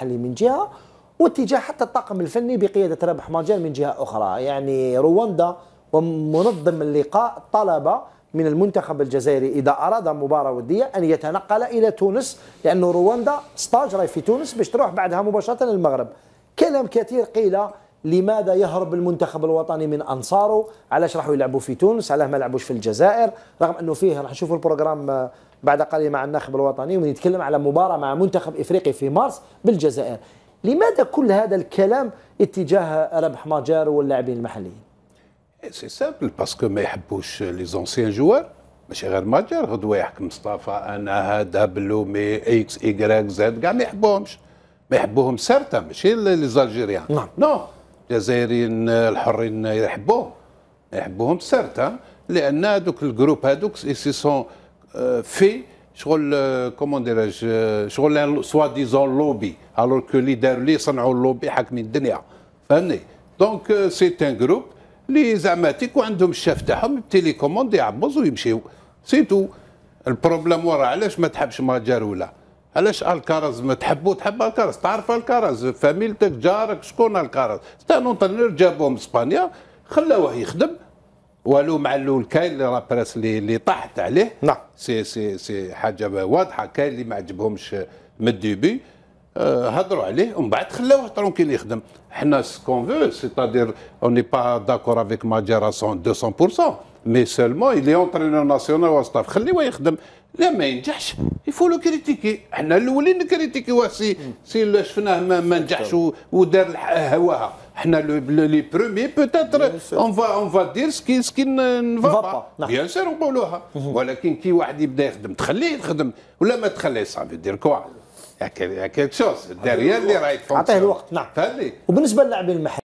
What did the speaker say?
المحلي من جهه، واتجاه حتى الطاقم الفني بقياده رابح ماجر من جهه اخرى. يعني رواندا ومنظم اللقاء طلب من المنتخب الجزائري اذا اراد مباراه وديه ان يتنقل الى تونس، لانه رواندا ستاج راهي في تونس باش تروح بعدها مباشره للمغرب. كلام كثير قيل، لماذا يهرب المنتخب الوطني من انصاره؟ علاش راحوا يلعبوا في تونس؟ علاش ما لعبوش في الجزائر؟ رغم انه فيه راح نشوفوا البروغرام بعد قليل مع الناخب الوطني ونتكلم على مباراه مع منتخب افريقي في مارس بالجزائر. لماذا كل هذا الكلام اتجاه رابح ماجر واللاعبين المحليين؟ سي سامبل باسكو ما يحبوش لي زونسيان جوار، ماشي غير ماجر. غدوه يحكم مصطفى انا دبلو مي اكس ايكغيك زد كاع ما يحبوهمش، ما يحبوهم سارتا ماشي لي زالجيريان. نعم نو الجزائريين الحرين يحبوهم، يحبوهم سارتا، لان هذوك الجروب هذوك سي سون في شغل كومون ديراج شغل سوا ديزون لوبي، الوغ كو اللي داروا اللي صنعوا اللوبي حاكمين الدنيا، فهمني؟ دونك سي ان جروب اللي زعما تيكون عندهم الشاف تاعهم التيلي كوموند يعبزوا ويمشيو سي تو. البروبليم ورا علاش ما تحبش ماجر ولا علاش الكارز ما تحب الكارز، تعرف الكارز فاميلتك جارك شكون الكارز، ستان اونترينور جابوه من اسبانيا خلاوه يخدم، والو مع الاول كاين اللي راه بريس اللي طاحت عليه. نعم سي حاجه واضحه، كاين اللي ما عجبهمش من الديبي هضروا عليه ومن بعد خلاوه ترونكيل يخدم. حنا سكون فو سيتادير اون ني با داكور افيك ماجر 200%، مي سولمون اللي اونترينور ناسيونال وستاف خليوه يخدم. لا ما ينجحش يفو لو كريتيكي، حنا الاولين نكريتيكيوه سي شفناه ما نجحش ودار هواها. حنا لي بروميي بوتيتر اون فا دير سكي نفا با بيان سور نقولوها، ولكن كي واحد يبدا يخدم تخليه يخدم ولا ما تخليه صافي دير كوا يا كيك شوز داريا اللي راهي اعطيه الوقت. نعم. فهمني؟ وبالنسبه للاعبين المحليين